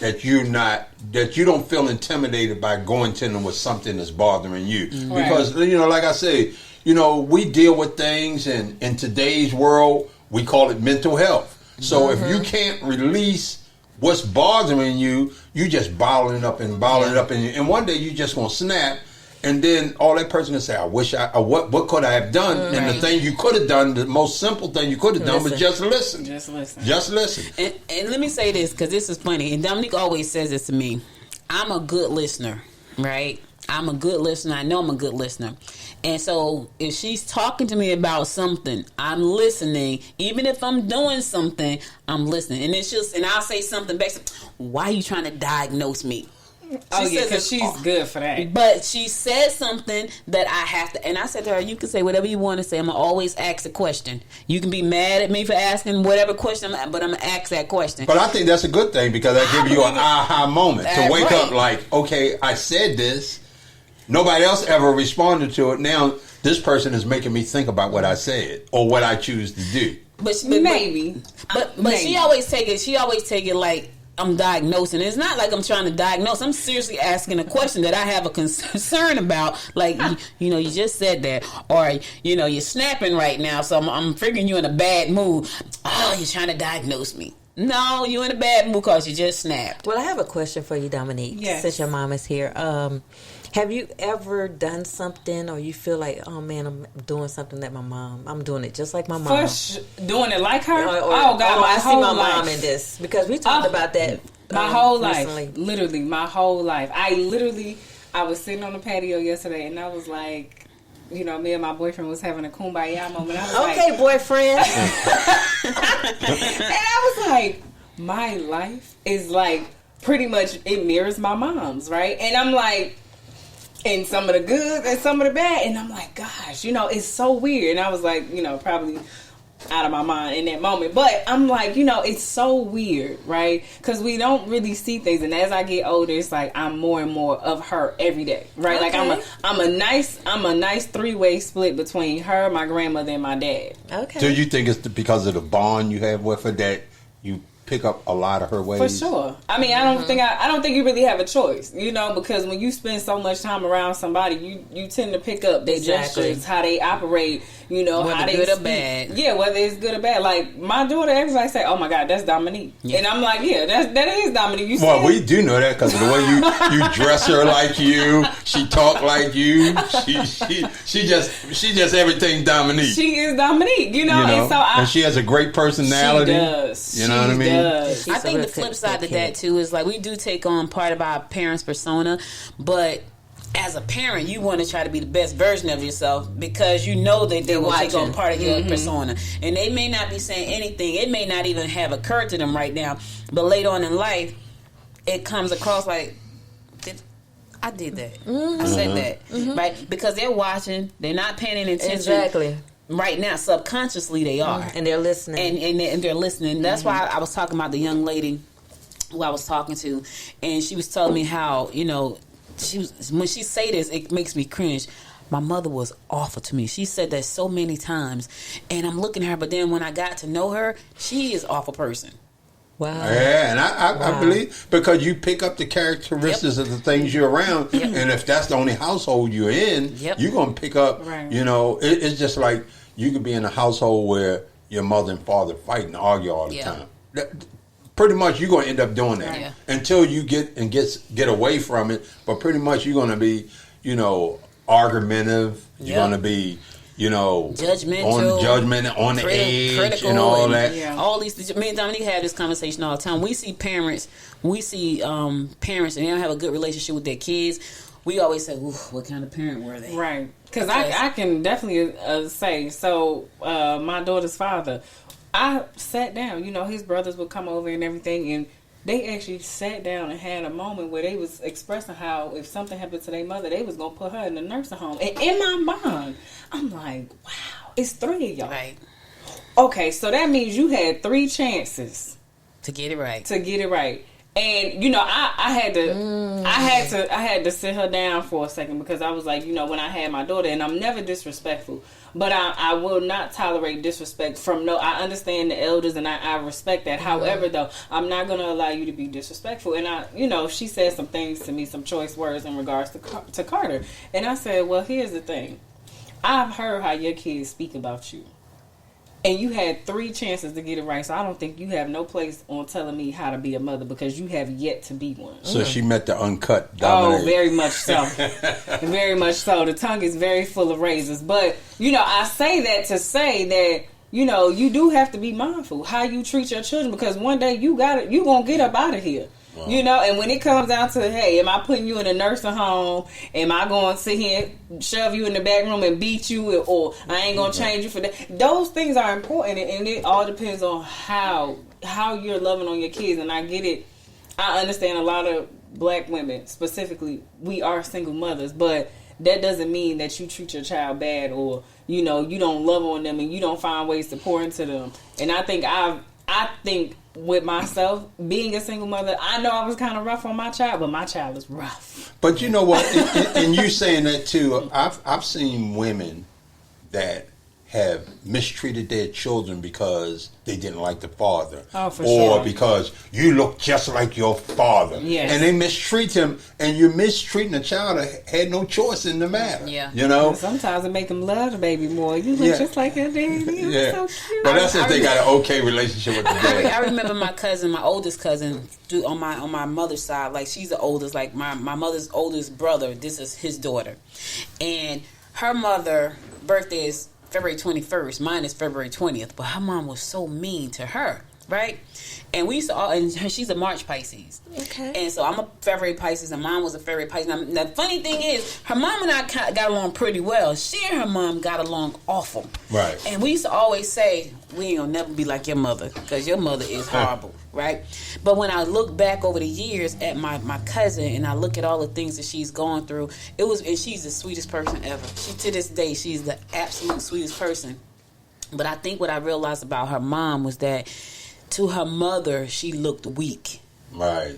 that you don't feel intimidated by going to them with something that's bothering you, because like I say, we deal with things, and in today's world, we call it mental health. So if you can't release what's bothering you, you just bottling it up and bottling it up, and one day you just gonna snap, and then all that person can say, "I wish what could I have done?" Right. And the thing you could have done, the most simple thing you could have done was just listen. Just listen. Just listen. And let me say this, because this is funny. And Dominique always says this to me. I'm a good listener, right? I'm a good listener. I know I'm a good listener. And so if she's talking to me about something, I'm listening. Even if I'm doing something, I'm listening. And it's just, and I'll say something back. Why are you trying to diagnose me? Because she's good for that. But she said something that I have to, and I said to her, you can say whatever you want to say. I'm going to always ask a question. You can be mad at me for asking whatever question, but I'm going to ask that question. But I think that's a good thing, because that gives you an aha moment to wake up like, okay, I said this. Nobody else ever responded to it. Now this person is making me think about what I said or what I choose to do. But maybe. She always take it like I'm diagnosing. It's not like I'm trying to diagnose. I'm seriously asking a question that I have a concern about. Like, you just said that. Or, you're snapping right now, so I'm figuring you're in a bad mood. Oh, you're trying to diagnose me. No, you're in a bad mood because you just snapped. Well, I have a question for you, Dominique, since your mom is here. Have you ever done something, or you feel like, oh man, I'm doing something that I'm doing it just like my mom? Doing it like her? Oh God, I see my mom in this, because we talked about that my whole recently. Life. Literally, my whole life. I was sitting on the patio yesterday, and I was like, me and my boyfriend was having a kumbaya moment. I was okay, boyfriend. And I was like, my life is like pretty much, it mirrors my mom's, right? And I'm like, and some of the good and some of the bad, and I'm like, gosh, it's so weird. And I was like, probably out of my mind in that moment, but I'm like, it's so weird, right? Because we don't really see things, and as I get older, it's like I'm more and more of her every day, right? Okay. Like I'm a nice three-way split between her, my grandmother, and my dad. Okay. Do you think it's because of the bond you have with her that you pick up a lot of her ways? For sure. I mean, I don't think you really have a choice, because when you spend so much time around somebody, you tend to pick up their gestures, how they operate, whether how they good speak. or bad. Yeah, whether it's good or bad. Like my daughter, everybody say, "Oh my God, that's Dominique," and I'm like, "Yeah, that is Dominique." We do know that because of the way you dress her like you, she talk like you, she just everything Dominique. She is Dominique, and so and she has a great personality. She does. You know what I mean? I think the flip side to that too is like we do take on part of our parents' persona, but as a parent, you want to try to be the best version of yourself because that they will take on part of your persona, and they may not be saying anything. It may not even have occurred to them right now, but later on in life, it comes across like, I did that. I said that, right? Because they're watching, they're not paying any attention. Exactly. Right now, subconsciously they are, and they're listening, and they're listening. That's why I was talking about the young lady who I was talking to, and she was telling me how when she say this, it makes me cringe. My mother was awful to me. She said that so many times, and I'm looking at her. But then when I got to know her, she is an awful person. Wow. Yeah, and I believe because you pick up the characteristics of the things you're around, and if that's the only household you're in, you're gonna pick up. Right. It's just like you could be in a household where your mother and father fight and argue all the time. Pretty much, you're gonna end up doing that until you get away from it. But pretty much, you're gonna be, argumentative. You're gonna be. Judgmental, on the edge, critical, and all that. Yeah. All these. Me and Dominique have this conversation all the time. We see parents, and they don't have a good relationship with their kids. We always say, "Ooh, what kind of parent were they?" Right. Because I can definitely say, so my daughter's father, I sat down, his brothers would come over and everything, and they actually sat down and had a moment where they was expressing how if something happened to their mother, they was going to put her in the nursing home. And in my mind, I'm like, wow, it's 3 of y'all. Right. Okay, so that means you had 3 chances to get it right. And I had to sit her down for a second because I was like, when I had my daughter, and I'm never disrespectful, but I will not tolerate disrespect from I understand the elders and I respect that. However, though, I'm not going to allow you to be disrespectful. And she said some things to me, some choice words in regards to Carter, and I said, well, here's the thing. I've heard how your kids speak about you. And you had 3 chances to get it right. So I don't think you have no place on telling me how to be a mother because you have yet to be one. So she met the uncut Dominique. Oh, very much so. Very much so. The tongue is very full of razors. But, I say that to say that, you do have to be mindful how you treat your children because one day you going to get up out of here. Wow. And when it comes down to, hey, am I putting you in a nursing home? Am I going to sit here, shove you in the back room and beat you? Or I ain't going to change you for that. Those things are important, and it all depends on how you're loving on your kids. And I get it. I understand a lot of black women, specifically, we are single mothers, but that doesn't mean that you treat your child bad or, you don't love on them and you don't find ways to pour into them. And I think with myself, being a single mother, I know I was kind of rough on my child, but my child is rough. But you know what? And you saying that too, I've seen women that have mistreated their children because they didn't like the father. Oh, for or sure. because you look just like your father. Yes. And they mistreat him, and you're mistreating a child that had no choice in the matter. Yeah. And sometimes it make them love the baby more. You look just like your daddy. Yeah. So cute. But that's if they got an okay relationship with the daddy. I remember my oldest cousin, on my mother's side, like she's the oldest, like my mother's oldest brother, this is his daughter. And her mother, birthday is February 21st. Mine is February 20th. But her mom was so mean to her, right? And we used to and she's a March Pisces. Okay. And so I'm a February Pisces, and mom was a February Pisces. Now, the funny thing is, her mom and I got along pretty well. She and her mom got along awful. Right. And we used to always say, we ain't gonna never be like your mother, because your mother is horrible, right? But when I look back over the years at my cousin, and I look at all the things that she's gone through, and she's the sweetest person ever. To this day, she's the absolute sweetest person. But I think what I realized about her mom was that to her mother, she looked weak. Right.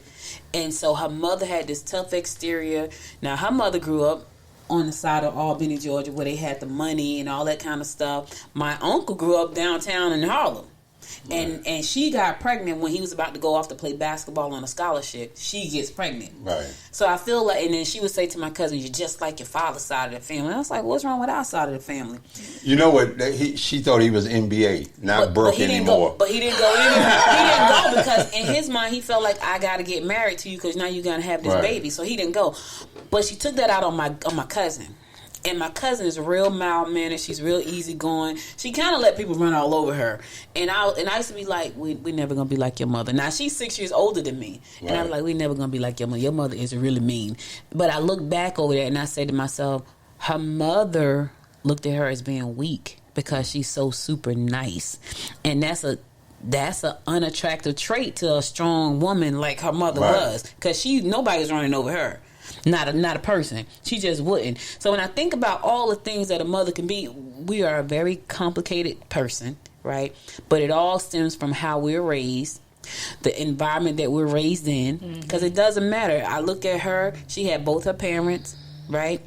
And so her mother had this tough exterior. Now, her mother grew up on the side of Albany, Georgia, where they had the money and all that kind of stuff. My uncle grew up downtown in Harlem. Right. And she got pregnant when he was about to go off to play basketball on a scholarship. She gets pregnant. Right. So I feel like, and then she would say to my cousin, you're just like your father's side of the family. And I was like, what's wrong with our side of the family? You know what? She thought he was NBA, not Brooke anymore. But he didn't go anywhere. He didn't go because in his mind, he felt like, I got to get married to you because now you're going to have this baby. So he didn't go. But she took that out on my cousin. And my cousin is real mild-mannered. She's real easygoing. She kind of let people run all over her. And I used to be like, we're never going to be like your mother. Now, she's 6 years older than me. Right. And I was like, we're never going to be like your mother. Your mother is really mean. But I look back over there and I say to myself, her mother looked at her as being weak because she's so super nice. And that's an unattractive trait to a strong woman like her mother was. Because nobody was running over her. Not a person. She just wouldn't. So when I think about all the things that a mother can be, we are a very complicated person, right? But it all stems from how we're raised, the environment that we're raised in. Because it doesn't matter. I look at her. She had both her parents, right?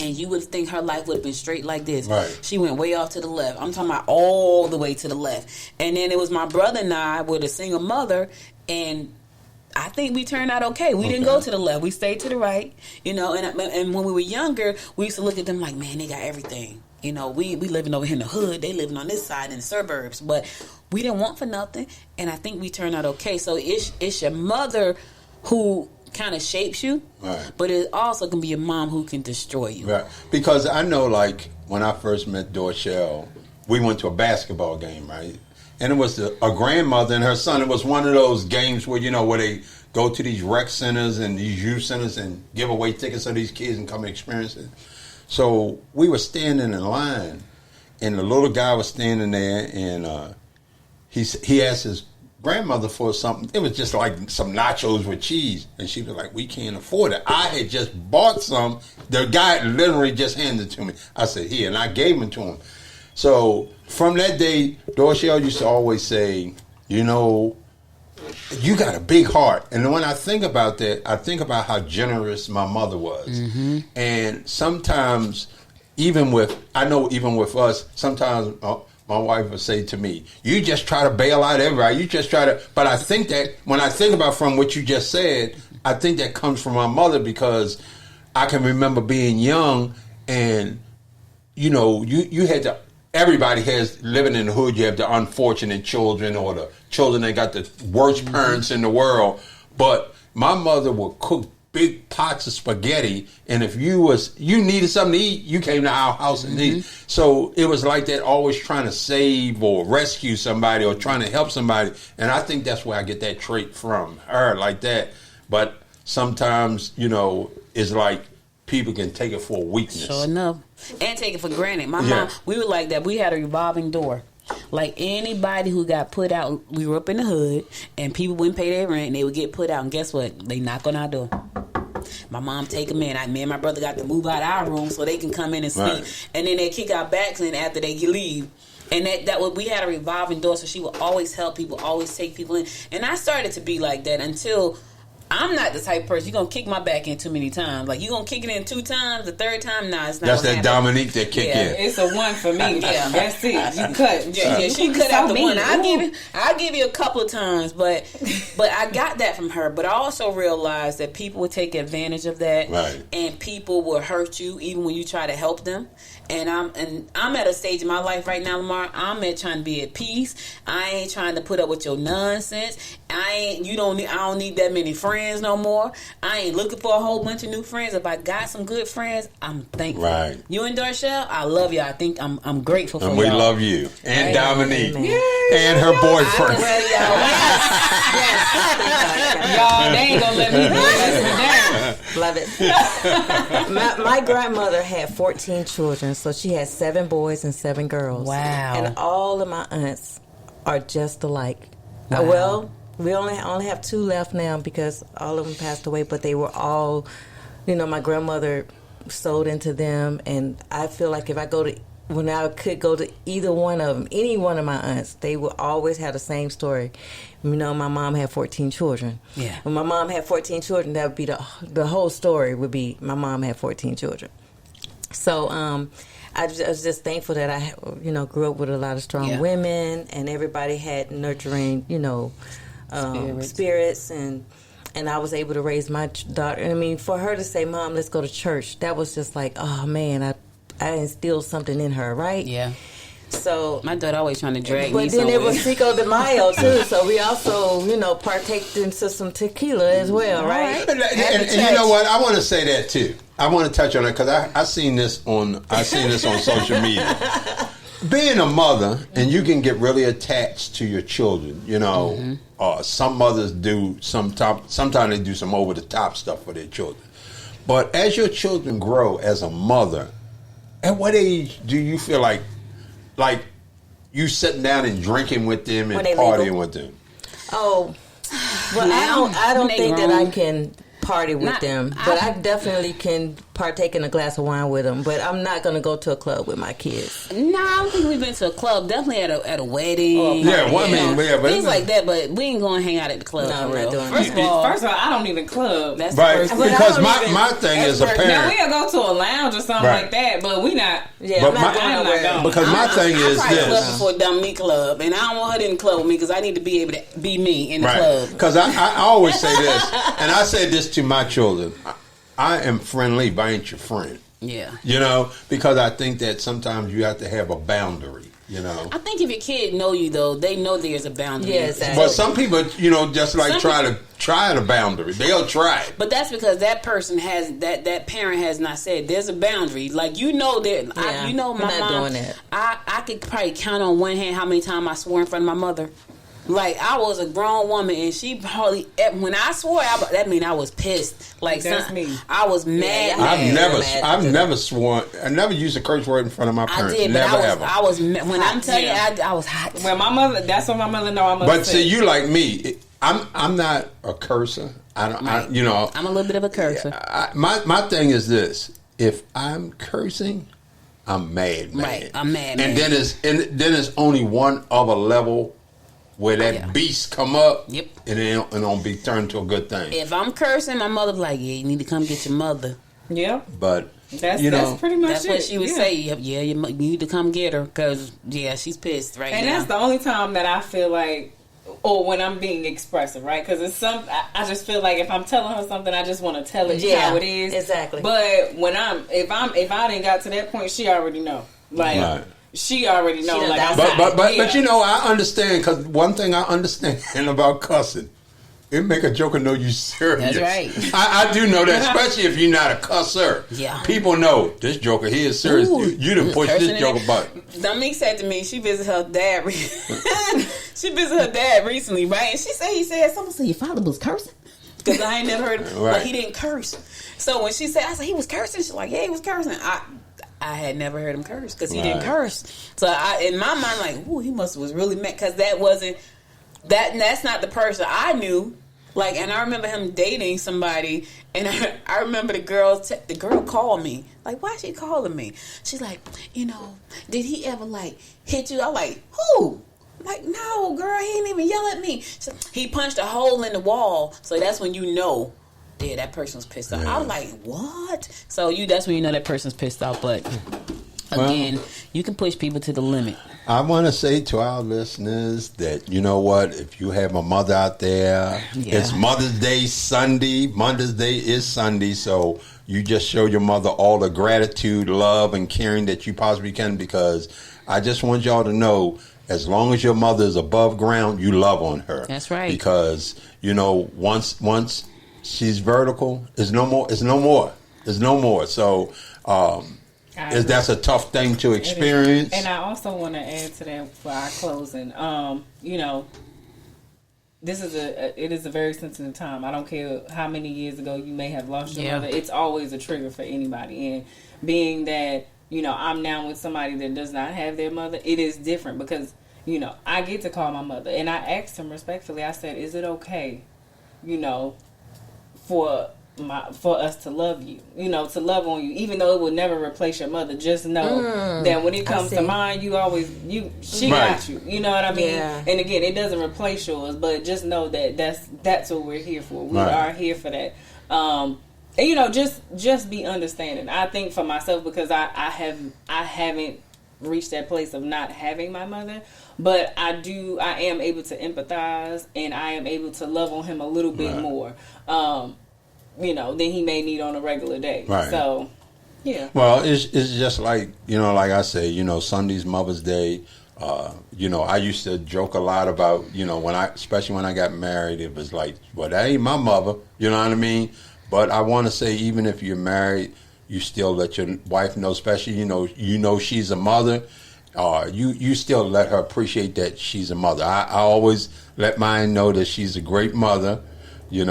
And you would think her life would have been straight like this. Right. She went way off to the left. I'm talking about all the way to the left. And then it was my brother and I with a single mother, and I think we turned out okay. We didn't go to the left. We stayed to the right, And when we were younger, we used to look at them like, man, they got everything. We living over here in the hood. They living on this side in the suburbs. But we didn't want for nothing, and I think we turned out okay. So it's your mother who kind of shapes you, right, but it also can be your mom who can destroy you. Right. Because I know, like, when I first met Dorshell, we went to a basketball game, right? And it was a grandmother and her son. It was one of those games where, where they go to these rec centers and these youth centers and give away tickets to these kids and come experience it. So we were standing in line, and the little guy was standing there, and he asked his grandmother for something. It was just like some nachos with cheese. And she was like, we can't afford it. I had just bought some. The guy literally just handed it to me. I said, here, and I gave them to him. So from that day, Dorshell used to always say, you got a big heart. And when I think about that, I think about how generous my mother was. Mm-hmm. And sometimes, even with us, sometimes my wife would say to me, you just try to bail out everybody. You just try to. But I think that when I think about from what you just said, I think that comes from my mother, because I can remember being young and, you had to everybody has living in the hood. You have the unfortunate children or the children that got the worst parents in the world. But my mother would cook big pots of spaghetti, and if you needed something to eat, you came to our house and eat. So it was like that, always trying to save or rescue somebody or trying to help somebody. And I think that's where I get that trait from her, like that. But sometimes, it's like people can take it for a weakness. Sure enough. And take it for granted. My mom, we were like that. We had a revolving door. Like anybody who got put out, we were up in the hood, and people wouldn't pay their rent, and they would get put out. And guess what? They knock on our door. My mom take them in. Me and my brother got to move out our room so they can come in and sleep. Right. And then they kick our backs in after they leave. And we had a revolving door, so she would always help people, always take people in. And I started to be like that until I'm not the type of person, you're going to kick my back in too many times. Like, you're going to kick it in 2 times, the third time, nah, it's not. That's that Dominique that kick in. It's a 1 for me. That's it. You cut. Yeah, she cut out the 1. I'll give you a couple of times, but I got that from her. But I also realized that people would take advantage of that. Right. And people will hurt you even when you try to help them. And I'm at a stage in my life right now, Lamar. I'm trying to be at peace. I ain't trying to put up with your nonsense. I don't need that many friends no more. I ain't looking for a whole bunch of new friends. If I got some good friends, I'm thankful. Right. You and Dorshell, I love you. I think I'm grateful for and y'all. we love you. And right. Dominique. And her boyfriend. Y'all, they ain't gonna let me down. Love it. My grandmother had 14 children, so she had 7 boys and 7 girls. Wow. And all of my aunts are just alike. Wow. Well, we only have 2 left now because all of them passed away, but they were all, my grandmother sold into them, and I feel like if I when I could go to either one of them, any one of my aunts, they would always have the same story. My mom had 14 children. Yeah. When my mom had 14 children, that would be the whole story would be my mom had 14 children. So I was just thankful that I, grew up with a lot of strong women, and everybody had nurturing, spirits, and I was able to raise my daughter. I mean, for her to say, "Mom, let's go to church," that was just like, oh man, I instilled something in her, right? Yeah. So my daughter always trying to drag me. But then it was Cinco de Mayo too, so we also, partaked into some tequila as well, right? And you know what? I want to say that too. I want to touch on it because I seen this on social media. Being a mother, and you can get really attached to your children. Some mothers do sometimes they do some over the top stuff for their children. But as your children grow as a mother, at what age do you feel like you sitting down and drinking with them and partying with them? Oh, well, I don't think that I can party with them, but I definitely can partake in a glass of wine with them. But I'm not going to go to a club with my kids. No, I don't think we've been to a club. Definitely at a wedding. Things like that. But we ain't going to hang out at the club. No, for real. I'm not doing First of all, I don't even club. That's right. the first Because my thing is a parent. Now we'll go to a lounge or something like that, but we not. Yeah, but I'm not going nowhere. Because my thing is I this. club before Dominique club, and I don't want her in the club with me because I need to be able to be me in the club. Because I always say this, and I say this to my children. I am friendly, but I ain't your friend. Yeah. Because I think that sometimes you have to have a boundary, I think if your kid know you, though, they know there's a boundary. Yes, exactly. But some people, just like try the boundary. They'll try it. But that's because that person that parent has not said there's a boundary. Like, that, my mom, doing that. I could probably count on one hand how many times I swore in front of my mother. Like, I was a grown woman, and she probably, when I swore, that mean I was pissed. Like, that's me. I was mad. I've never sworn. I never used a curse word in front of my parents. I did, never but ever. I was when I'm telling you, I was hot. When my mother, that's what my mother know. But see, you like me. I'm not a cursor. I'm a little bit of a cursor. My thing is this: if I'm cursing, I'm mad. Right, I'm mad. And then it's only one other level where that beast come up, yep, and it don't be turned to a good thing. If I'm cursing, my mother's like, "Yeah, you need to come get your mother." Yeah, but that's pretty much that's what she would say. Yeah, you need to come get her because she's pissed right now. And that's the only time that I feel like, or when I'm being expressive, right? Because it's I just feel like if I'm telling her something, I just want to tell it how it is. Exactly. But when if I didn't got to that point, she already know. Like. Right. she already know. Like, but you know, I understand, because one thing I understand about cussing, it make a joker know you serious. That's right. I do know that, especially if you're not a cusser. Yeah. People know this joker, he is serious. You done pushed this joker button. Dominique said to me, she visited her dad. She visited her dad recently, right? And he said, someone said your father was cursing. Because I ain't never heard him. Right. Like, he didn't curse. So when she said, I said, he was cursing. She's like, yeah, he was cursing. I had never heard him curse because he didn't curse. So in my mind, like, ooh, he was really mad, because that's not the person I knew. Like, and I remember him dating somebody, and I remember the girl called me. Like, why is she calling me? She's like, did he ever, like, hit you? I'm like, who? I'm like, no, girl, he didn't even yell at me. So he punched a hole in the wall. So that's when you know, yeah, that person was pissed off. I was like, what? So that's when you know that person's pissed off. But again, you can push people to the limit. I want to say to our listeners that, you know what, if you have a mother out there, it's Mother's Day Sunday. Mother's Day is Sunday, so you just show your mother all the gratitude, love, and caring that you possibly can, because I just want y'all to know, as long as your mother is above ground, you love on her. That's right. Because, once she's vertical, it's no more. So, that's a tough thing to experience. And I also want to add to that for our closing. It is a very sensitive time. I don't care how many years ago you may have lost your mother. It's always a trigger for anybody. And being that, I'm now with somebody that does not have their mother, it is different because, I get to call my mother. And I asked him respectfully, I said, is it okay, for us to love you, to love on you, even though it will never replace your mother. Just know that when it comes to mine, she got you. You know what I mean? Yeah. And again, it doesn't replace yours, but just know that that's what we're here for. We are here for that. And just be understanding. I think for myself, because I haven't reached that place of not having my mother, but I am able to empathize, and I am able to love on him a little bit more. Than he may need on a regular day. Right. So, yeah. Well, it's just like, like I say, Sunday's Mother's Day. I used to joke a lot about, especially when I got married, it was like, well, that ain't my mother. You know what I mean? But I want to say, even if you're married, you still let your wife know, especially, she's a mother. You still let her appreciate that she's a mother. I always let mine know that she's a great mother. She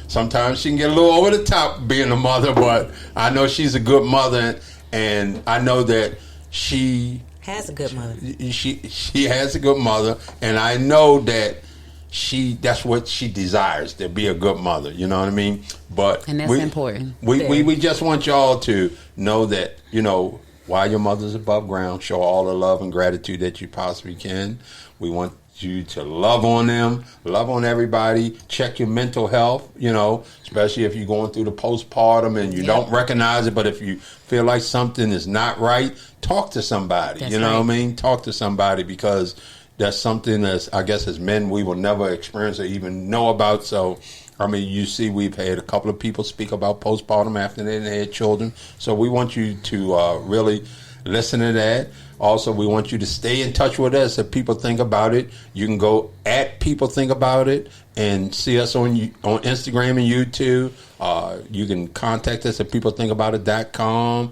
sometimes she can get a little over the top being a mother, but I know she's a good mother, and I know that she has a good mother. She has a good mother, and I know that that's what she desires, to be a good mother. You know what I mean? And that's important. We just want y'all to know that, while your mother's above ground, show all the love and gratitude that you possibly can. We want you to love on them, love on everybody, check your mental health, especially if you're going through the postpartum and you don't recognize it, but if you feel like something is not right, talk to somebody. That's what I mean? Talk to somebody, because that's something that I guess as men we will never experience or even know about. So, you see, we've had a couple of people speak about postpartum after they had children. So we want you to really listen to that. Also, we want you to stay in touch with us. If People Think About It, you can go at People Think About It and see us on Instagram and YouTube. You can contact us at peoplethinkaboutit.com.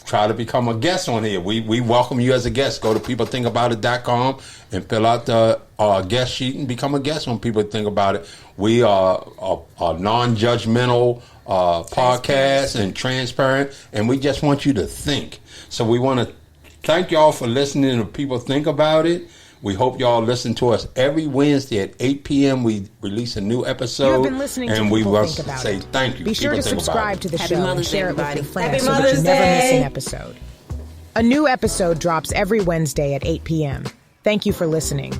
Try to become a guest on here. We welcome you as a guest. Go to peoplethinkaboutit.com and fill out the guest sheet and become a guest on People Think About It. We are a non-judgmental podcast and transparent, and we just want you to think. So we want to thank y'all for listening to People Think About It. We hope y'all listen to us every Wednesday at 8 p.m. We release a new episode. You have been listening to People Think About It. Thank you. Be sure to subscribe to the show and share it with your friends so that you never miss an episode. A new episode drops every Wednesday at 8 p.m. Thank you for listening.